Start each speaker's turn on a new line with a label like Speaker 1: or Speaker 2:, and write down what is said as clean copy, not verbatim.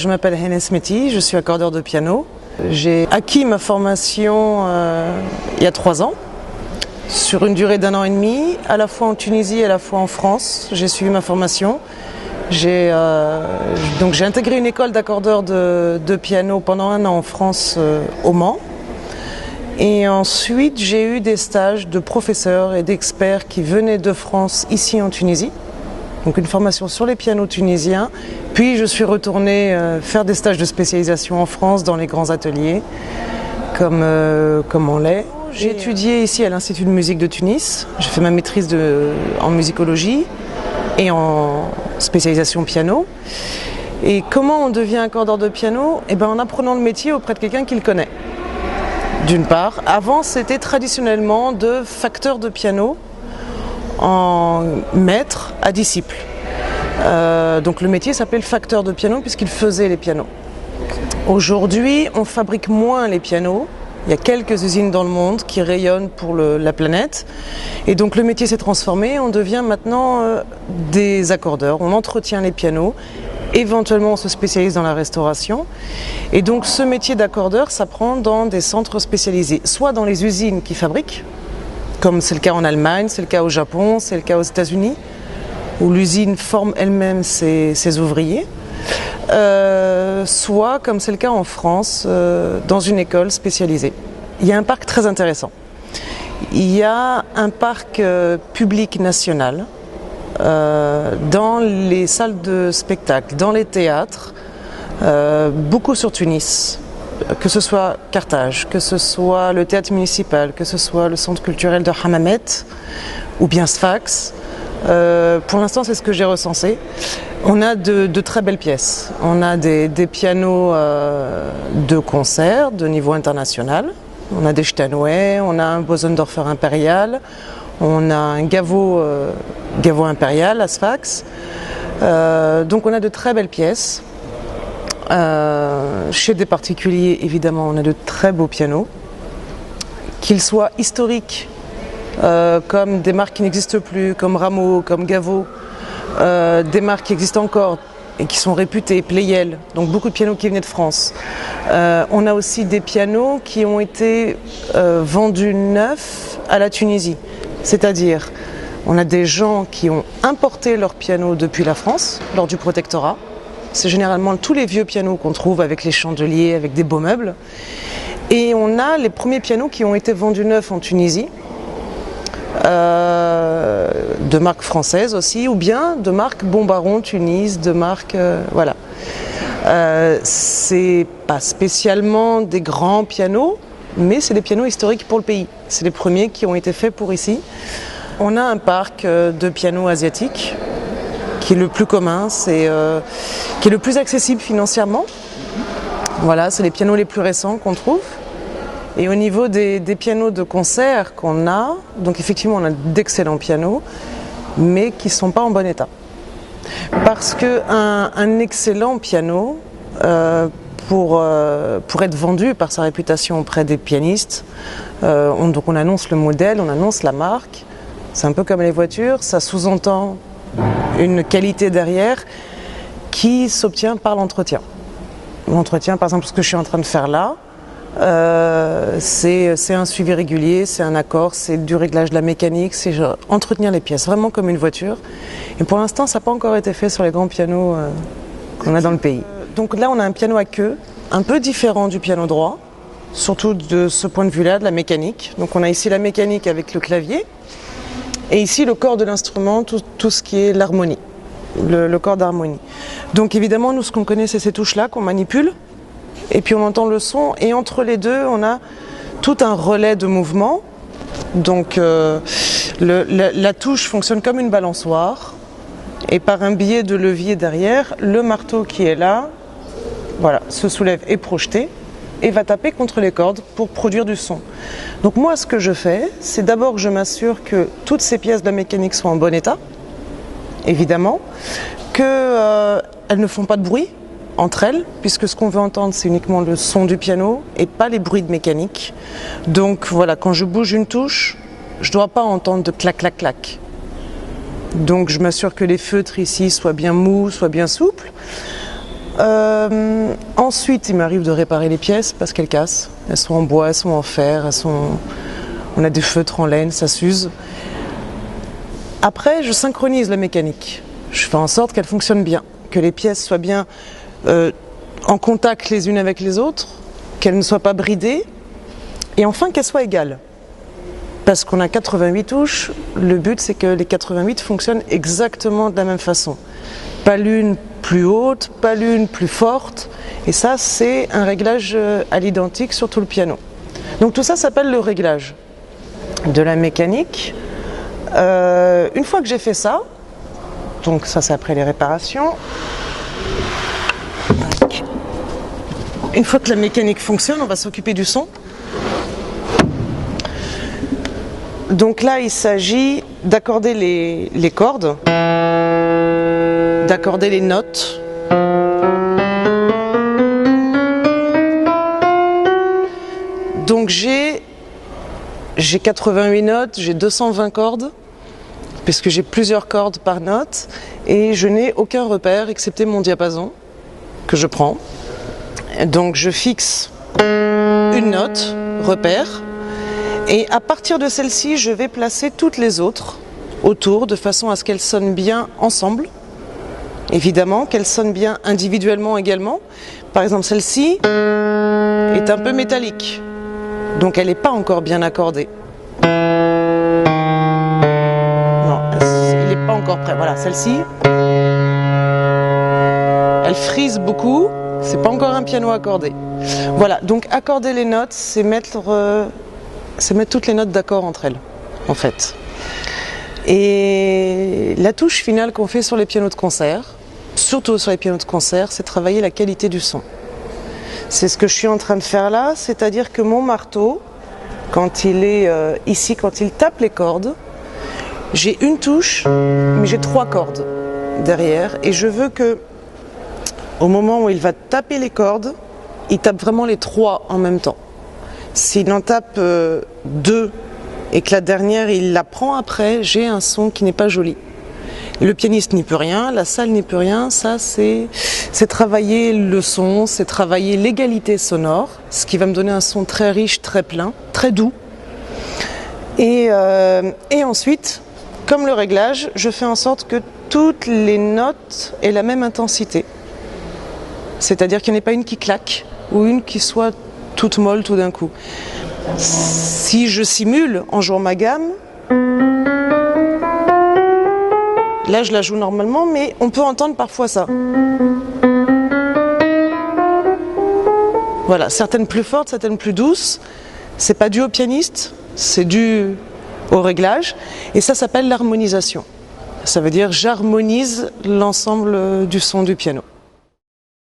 Speaker 1: je m'appelle Hennes Meti, je suis accordeur de piano. J'ai acquis ma formation il y a 3 ans, sur une durée d'1 an et demi, à la fois en Tunisie et à la fois en France. J'ai suivi ma formation. J'ai intégré une école d'accordeur de piano pendant 1 an en France, au Mans. Et ensuite, j'ai eu des stages de professeurs et d'experts qui venaient de France ici en Tunisie. Donc une formation sur les pianos tunisiens. Puis je suis retournée faire des stages de spécialisation en France dans les grands ateliers, comme on l'est. J'ai étudié ici à l'Institut de musique de Tunis. J'ai fait ma maîtrise en musicologie et en spécialisation piano. Et comment on devient accordeur de piano? En apprenant le métier auprès de quelqu'un qui le connaît. D'une part, avant c'était traditionnellement de facteur de piano en maître à disciple. Donc le métier s'appelait le facteur de piano puisqu'il faisait les pianos. Aujourd'hui, on fabrique moins les pianos. Il y a quelques usines dans le monde qui rayonnent pour la planète. Et donc le métier s'est transformé. On devient maintenant des accordeurs. On entretient les pianos. Éventuellement, on se spécialise dans la restauration. Et donc ce métier d'accordeur s'apprend dans des centres spécialisés, soit dans les usines qui fabriquent, comme c'est le cas en Allemagne, c'est le cas au Japon, c'est le cas aux États-Unis, où l'usine forme elle-même ses ouvriers, soit, comme c'est le cas en France, dans une école spécialisée. Il y a un parc très intéressant. Il y a un parc public national dans les salles de spectacle, dans les théâtres, beaucoup sur Tunis. Que ce soit Carthage, que ce soit le théâtre municipal, que ce soit le centre culturel de Hammamet ou bien Sfax. Pour l'instant, c'est ce que j'ai recensé. On a de très belles pièces. On a des pianos de concert de niveau international. On a des Steinway, on a un Bosendorfer impérial, on a un Gaveau impérial à Sfax. Donc on a de très belles pièces. Chez des particuliers, évidemment, on a de très beaux pianos, qu'ils soient historiques, comme des marques qui n'existent plus, comme Rameau, comme Gaveau, des marques qui existent encore et qui sont réputées, Pleyel, donc beaucoup de pianos qui venaient de France. On a aussi des pianos qui ont été vendus neufs à la Tunisie, c'est-à-dire on a des gens qui ont importé leurs pianos depuis la France, lors du protectorat. C'est généralement tous les vieux pianos qu'on trouve avec les chandeliers, avec des beaux meubles. Et on a les premiers pianos qui ont été vendus neufs en Tunisie, de marques françaises aussi, ou bien de marques Bombaron Tunis, de marques... voilà. C'est pas spécialement des grands pianos, mais c'est des pianos historiques pour le pays. C'est les premiers qui ont été faits pour ici. On a un parc de pianos asiatiques, qui est le plus commun, qui est le plus accessible financièrement. Voilà, c'est les pianos les plus récents qu'on trouve. Et au niveau des pianos de concert qu'on a, donc effectivement on a d'excellents pianos, mais qui ne sont pas en bon état. Parce qu'un excellent piano, pour être vendu par sa réputation auprès des pianistes, donc on annonce le modèle, on annonce la marque, c'est un peu comme les voitures, ça sous-entend une qualité derrière qui s'obtient par l'entretien. L'entretien, par exemple, ce que je suis en train de faire là, c'est un suivi régulier, c'est un accord, c'est du réglage de la mécanique, c'est entretenir les pièces, vraiment comme une voiture. Et pour l'instant, ça n'a pas encore été fait sur les grands pianos qu'on a dans le pays. Donc là, on a un piano à queue, un peu différent du piano droit, surtout de ce point de vue-là, de la mécanique. Donc on a ici la mécanique avec le clavier, et ici le corps de l'instrument, tout ce qui est l'harmonie, le corps d'harmonie. Donc évidemment, nous, ce qu'on connaît, c'est ces touches-là qu'on manipule, et puis on entend le son, et entre les deux, on a tout un relais de mouvement. Donc la touche fonctionne comme une balançoire, et par un biais de levier derrière, le marteau qui est là, voilà, se soulève et projeté, et va taper contre les cordes pour produire du son. Donc moi, ce que je fais, c'est d'abord que je m'assure que toutes ces pièces de la mécanique sont en bon état, évidemment, qu'elles ne font pas de bruit entre elles, puisque ce qu'on veut entendre, c'est uniquement le son du piano et pas les bruits de mécanique. Donc voilà, quand je bouge une touche, je ne dois pas entendre de clac, clac, clac. Donc je m'assure que les feutres ici soient bien mous, soient bien souples. Ensuite, il m'arrive de réparer les pièces parce qu'elles cassent. Elles sont en bois, elles sont en fer, on a des feutres en laine, ça s'use. Après, je synchronise la mécanique. Je fais en sorte qu'elle fonctionne bien, que les pièces soient bien en contact les unes avec les autres, qu'elles ne soient pas bridées, et enfin qu'elles soient égales. Parce qu'on a 88 touches, le but c'est que les 88 fonctionnent exactement de la même façon. Pas l'une plus haute, pas l'une plus forte, et ça c'est un réglage à l'identique sur tout le piano. Donc tout ça s'appelle le réglage de la mécanique. Une fois que j'ai fait ça, donc ça c'est après les réparations, une fois que la mécanique fonctionne, on va s'occuper du son. Donc là, il s'agit d'accorder les cordes, d'accorder les notes. Donc j'ai 88 notes, j'ai 220 cordes, puisque j'ai plusieurs cordes par note, et je n'ai aucun repère excepté mon diapason que je prends. Donc je fixe une note, repère, et à partir de celle-ci, je vais placer toutes les autres autour de façon à ce qu'elles sonnent bien ensemble. Évidemment, qu'elles sonnent bien individuellement également. Par exemple, celle-ci est un peu métallique, donc elle n'est pas encore bien accordée. Non, il n'est pas encore prêt. Voilà, celle-ci, elle frise beaucoup, c'est pas encore un piano accordé. Voilà, donc accorder les notes, c'est mettre toutes les notes d'accord entre elles, en fait. Et la touche finale qu'on fait sur les pianos de concert, surtout sur les pianos de concert, c'est travailler la qualité du son. C'est ce que je suis en train de faire là, c'est-à-dire que mon marteau, quand il est ici, quand il tape les cordes, j'ai une touche, mais j'ai 3 cordes derrière, et je veux que, au moment où il va taper les cordes, il tape vraiment les 3 en même temps. S'il en tape 2 et que la dernière il la prend après, j'ai un son qui n'est pas joli. Le pianiste n'y peut rien, la salle n'y peut rien, ça c'est travailler le son, c'est travailler l'égalité sonore, ce qui va me donner un son très riche, très plein, très doux. Et ensuite, comme le réglage, je fais en sorte que toutes les notes aient la même intensité. C'est-à-dire qu'il n'y en ait pas une qui claque ou une qui soit toute molle tout d'un coup. Si je simule en jouant ma gamme, là je la joue normalement, mais on peut entendre parfois ça. Voilà, certaines plus fortes, certaines plus douces. C'est pas dû au pianiste, c'est dû au réglage. Et ça s'appelle l'harmonisation. Ça veut dire j'harmonise l'ensemble du son du piano.